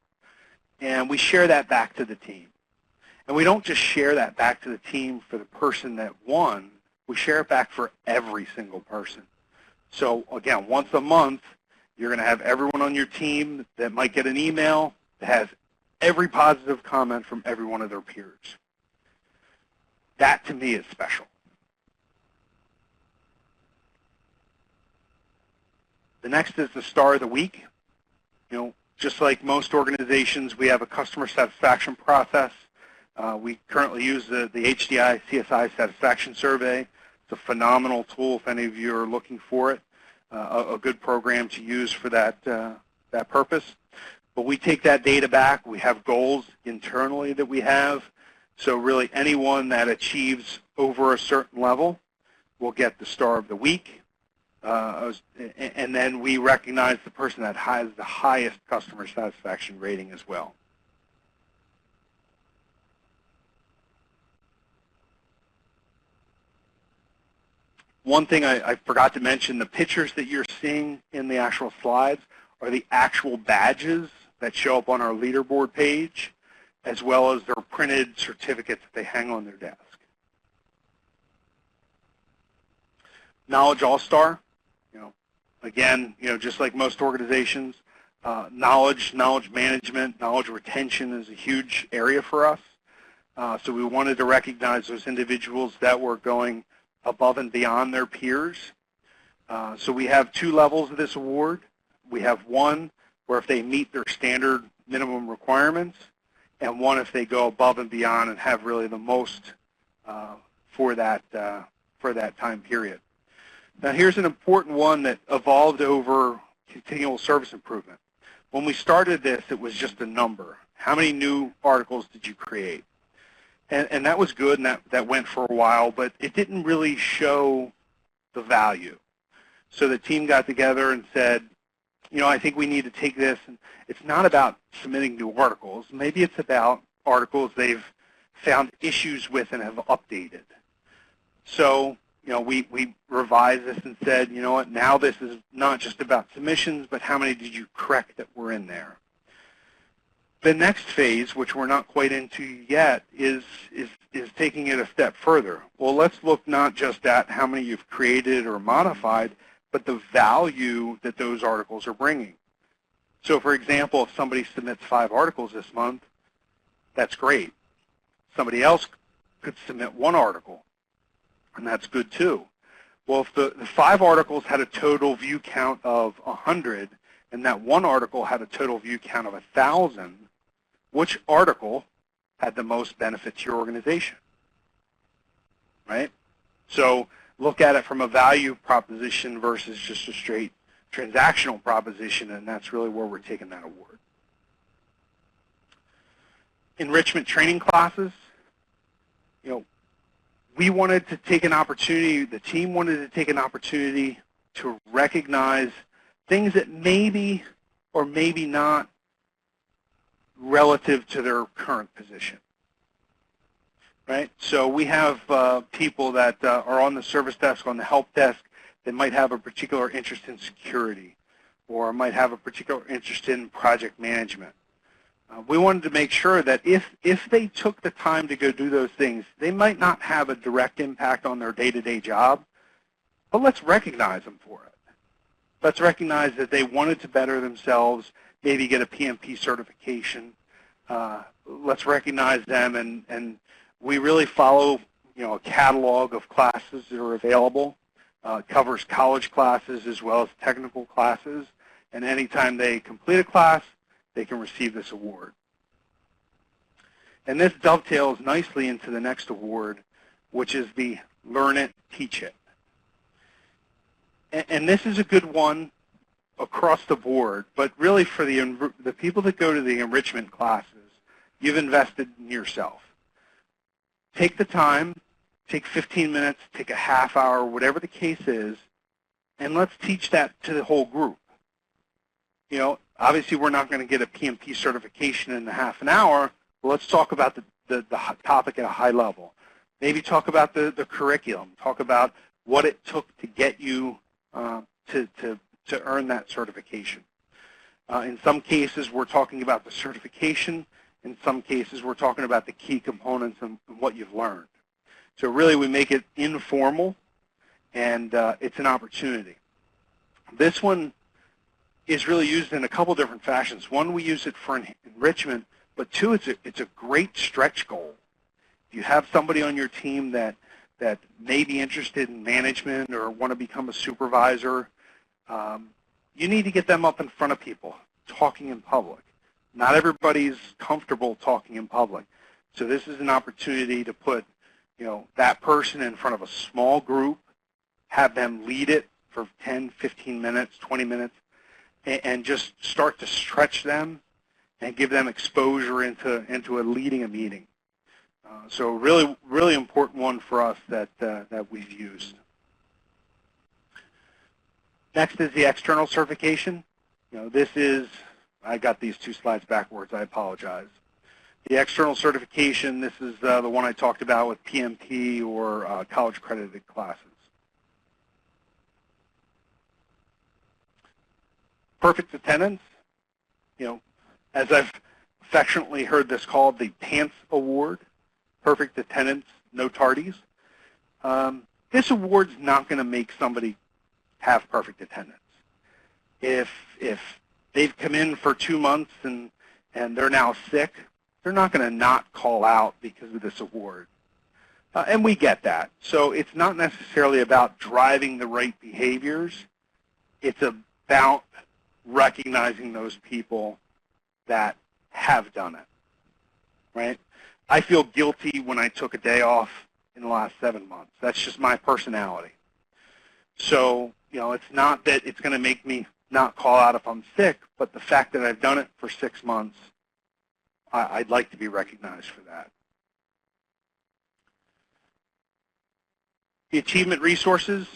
[SPEAKER 2] And we share that back to the team. And we don't just share that back to the team for the person that won. We share it back for every single person. So, again, once a month, you're going to have everyone on your team that might get an email that has every positive comment from every one of their peers. That, to me, is special. The next is the Star of the Week. You know, just like most organizations, we have a customer satisfaction process. We currently use the HDI CSI Satisfaction Survey. It's a phenomenal tool if any of you are looking for it, a good program to use for that purpose. But we take that data back. We have goals internally that we have. So really anyone that achieves over a certain level will get the Star of the Week. And then we recognize the person that has the highest customer satisfaction rating as well. One thing I forgot to mention, the pictures that you're seeing in the actual slides are the actual badges that show up on our leaderboard page, as well as their printed certificates that they hang on their desk. Knowledge All-Star, again, just like most organizations, knowledge management, knowledge retention is a huge area for us. So we wanted to recognize those individuals that were going above and beyond their peers. So we have two levels of this award. We have one where if they meet their standard minimum requirements, and one if they go above and beyond and have really the most for that time period. Now here's an important one that evolved over continual service improvement. When we started this, it was just a number. How many new articles did you create? And that was good, and that went for a while, but it didn't really show the value. So the team got together and said, I think we need to take this, and it's not about submitting new articles. Maybe it's about articles they've found issues with and have updated. So, we revised this and said, you know what, now this is not just about submissions, but how many did you correct that were in there? The next phase, which we're not quite into yet, is taking it a step further. Well, let's look not just at how many you've created or modified, but the value that those articles are bringing. So, for example, if somebody submits 5 articles this month, that's great. Somebody else could submit 1 article, and that's good too. Well, if the 5 articles had a total view count of 100, and that 1 article had a total view count of 1,000, which article had the most benefit to your organization, right? So look at it from a value proposition versus just a straight transactional proposition, and that's really where we're taking that award. Enrichment training classes, we wanted to take an opportunity, the team wanted to take an opportunity to recognize things that maybe or maybe not relative to their current position, right? So we have people that are on the service desk, on the help desk, that might have a particular interest in security or might have a particular interest in project management. We wanted to make sure that if they took the time to go do those things, they might not have a direct impact on their day-to-day job, but let's recognize them for it. Let's recognize that they wanted to better themselves, maybe get a PMP certification. Let's recognize them, and we really follow, a catalog of classes that are available. It covers college classes as well as technical classes, and anytime they complete a class, they can receive this award. And this dovetails nicely into the next award, which is the Learn It, Teach It. And this is a good one across the board, but really for the people that go to the enrichment classes, you've invested in yourself. Take the time, take 15 minutes, take a half hour, whatever the case is, and let's teach that to the whole group. Obviously we're not going to get a PMP certification in a half an hour, but let's talk about the topic at a high level. Maybe talk about the curriculum, talk about what it took to get you to earn that certification. In some cases, we're talking about the certification. In some cases, we're talking about the key components and what you've learned. So really, we make it informal, and it's an opportunity. This one is really used in a couple different fashions. One, we use it for enrichment, but two, it's a great stretch goal. If you have somebody on your team that may be interested in management or want to become a supervisor, you need to get them up in front of people, talking in public. Not everybody's comfortable talking in public. So this is an opportunity to put, that person in front of a small group, have them lead it for 10, 15 minutes, 20 minutes, and just start to stretch them and give them exposure into leading a meeting. So really, really important one for us that we've used. Next is the external certification. This is, I got these two slides backwards, I apologize. The external certification, this is the one I talked about with PMP or college accredited classes. Perfect attendance, as I've affectionately heard this called the PANTS Award, perfect attendance, no tardies. This award's not going to make somebody have perfect attendance. If they've come in for 2 months and they're now sick, they're not going to not call out because of this award. And we get that. So it's not necessarily about driving the right behaviors. It's about recognizing those people that have done it, right? I feel guilty when I took a day off in the last 7 months. That's just my personality. So, it's not that it's going to make me not call out if I'm sick, but the fact that I've done it for 6 months, I'd like to be recognized for that. The achievement resources,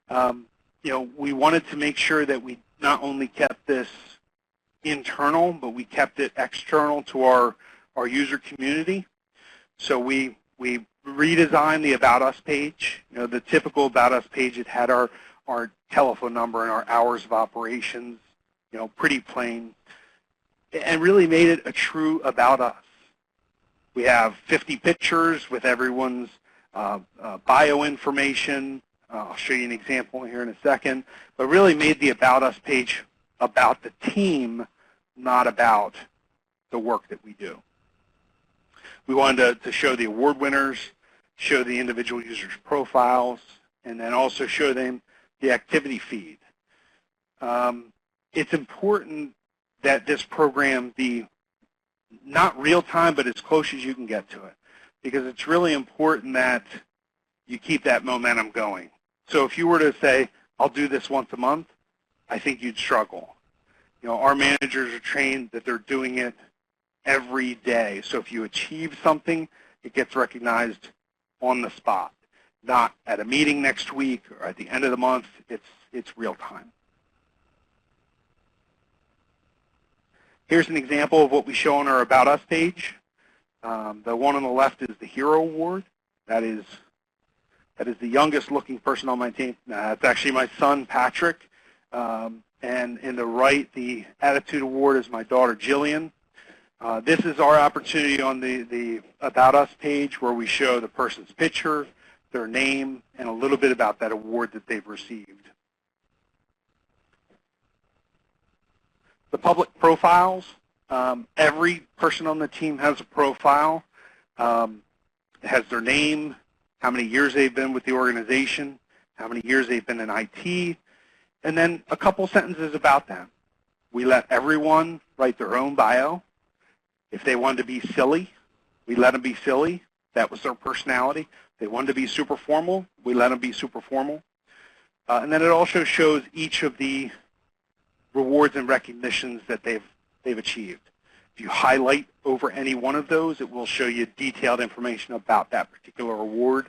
[SPEAKER 2] we wanted to make sure that we not only kept this internal, but we kept it external to our user community. So we redesigned the About Us page. The typical About Us page, it had our telephone number and our hours of operations, pretty plain, and really made it a true About Us. We have 50 pictures with everyone's bio information. I'll show you an example here in a second, but really made the About Us page about the team, not about the work that we do. We wanted to show the award winners, show the individual users' profiles, and then also show them the activity feed. It's important that this program be not real time, but as close as you can get to it, because it's really important that you keep that momentum going. So if you were to say, I'll do this once a month, I think you'd struggle. Our managers are trained that they're doing it every day. So if you achieve something, it gets recognized on the spot, not at a meeting next week or at the end of the month. It's real time. Here's an example of what we show on our About Us page. The one on the left is the Hero Award. That is the youngest looking person on my team. It's actually my son, Patrick. And in the right, the Attitude Award is my daughter, Jillian. This is our opportunity on the About Us page where we show the person's picture, their name, and a little bit about that award that they've received. The public profiles, every person on the team has a profile. It has their name, how many years they've been with the organization, how many years they've been in IT, and then a couple sentences about them. We let everyone write their own bio. If they wanted to be silly, we let them be silly. That was their personality. If they wanted to be super formal, we let them be super formal. And then it also shows each of the rewards and recognitions that they've achieved. If you highlight over any one of those, it will show you detailed information about that particular award.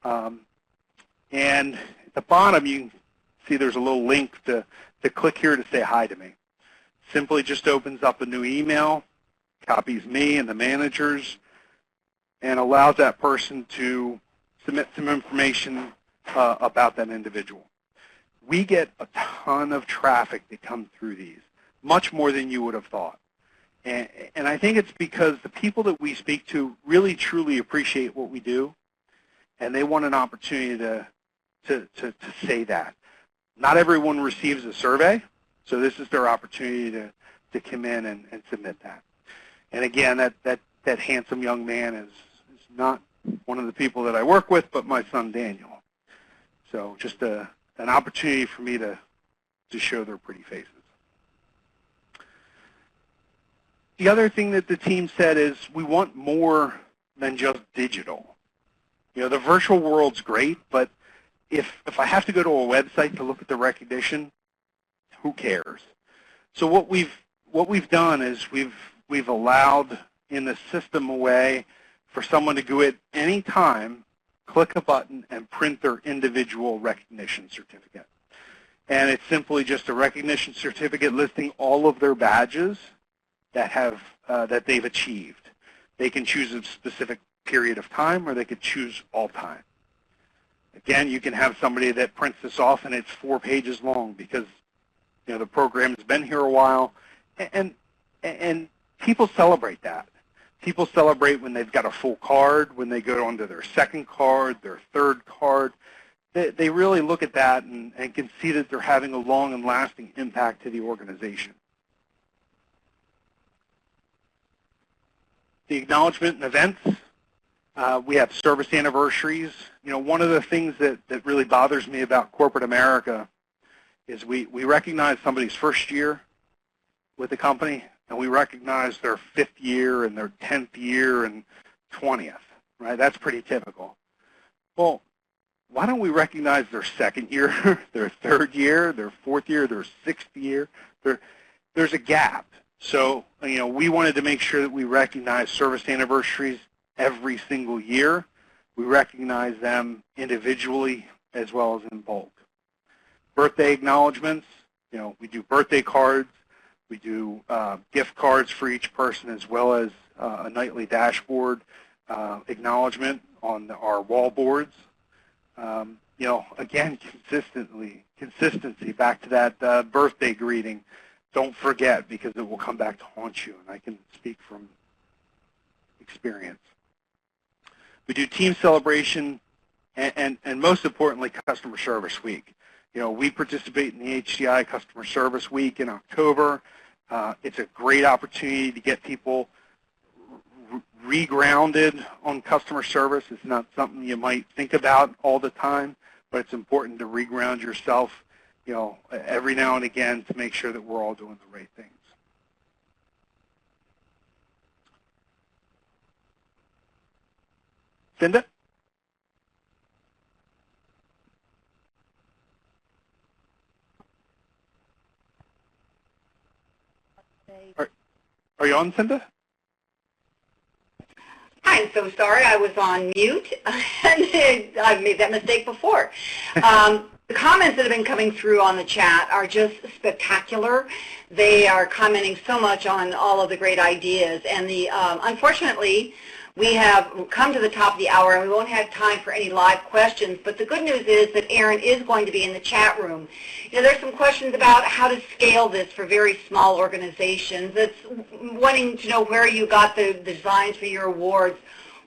[SPEAKER 2] And at the bottom, you can see there's a little link to click here to say hi to me. Simply just opens up a new email, copies me and the managers, and allows that person to submit some information about that individual. We get a ton of traffic that comes through these, much more than you would have thought. And I think it's because the people that we speak to really, truly appreciate what we do, and they want an opportunity to say that. Not everyone receives a survey, so this is their opportunity to come in and submit that. And again, that handsome young man is not one of the people that I work with, but my son Daniel. So just an opportunity for me to show their pretty faces. The other thing that the team said is we want more than just digital. You know, the virtual world's great, but if I have to go to a website to look at the recognition, who cares? So what we've done is we've allowed in the system a way for someone to go at any time, click a button, and print their individual recognition certificate. And it's simply just a recognition certificate listing all of their badges that they've achieved. They can choose a specific period of time, or they could choose all time. Again, you can have somebody that prints this off and it's 4 pages long because the program's been here a while, and people celebrate that. People celebrate when they've got a full card, when they go on to their second card, their third card. They really look at that and can see that they're having a long and lasting impact to the organization. The acknowledgement events, we have service anniversaries. One of the things that really bothers me about corporate America is we recognize somebody's first year with the company, and we recognize their 5th year and their 10th year and 20th, right? That's pretty typical. Well, why don't we recognize their 2nd year, their 3rd year, their 4th year, their 6th year? There's a gap. So, we wanted to make sure that we recognize service anniversaries every single year. We recognize them individually as well as in bulk. Birthday acknowledgements, we do birthday cards. We do gift cards for each person, as well as a nightly dashboard acknowledgement on our wall boards. Again, consistency, back to that birthday greeting. Don't forget, because it will come back to haunt you, and I can speak from experience. We do team celebration and most importantly, Customer Service Week. We participate in the HCI Customer Service Week in October. It's a great opportunity to get people re-grounded on customer service. It's not something you might think about all the time, but it's important to re-ground yourself, every now and again to make sure that we're all doing the right things. Cinda? Are you on, Cinda?
[SPEAKER 1] I'm so sorry, I was on mute. I've made that mistake before. The comments that have been coming through on the chat are just spectacular. They are commenting so much on all of the great ideas. And unfortunately, we have come to the top of the hour, and we won't have time for any live questions. But the good news is that Aaron is going to be in the chat room. There's some questions about how to scale this for very small organizations. That's wanting to know where you got the designs for your awards,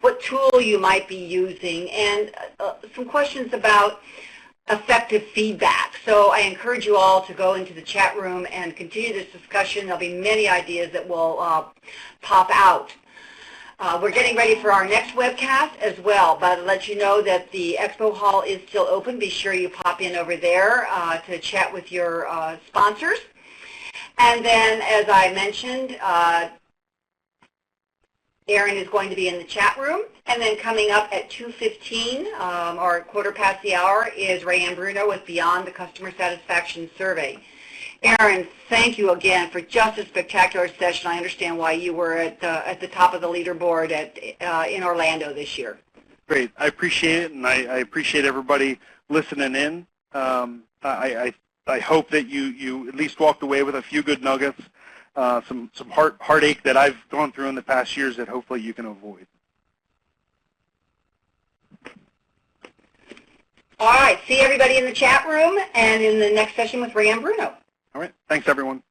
[SPEAKER 1] what tool you might be using, and some questions about effective feedback. So I encourage you all to go into the chat room and continue this discussion. There'll be many ideas that will pop out. We're getting ready for our next webcast as well, but I'll let you know that the Expo Hall is still open. Be sure you pop in over there to chat with your sponsors. And then, as I mentioned, Erin is going to be in the chat room. And then coming up at 2:15, or quarter past the hour, is Rayanne Bruno with Beyond the Customer Satisfaction Survey. Erin, thank you again for just a spectacular session. I understand why you were at the top of the leaderboard in Orlando this year. Great. I appreciate it, and I appreciate everybody listening in. I hope that you at least walked away with a few good nuggets, some heartache that I've gone through in the past years that hopefully you can avoid. All right. See everybody in the chat room and in the next session with Rayanne Bruno. All right. Thanks, everyone.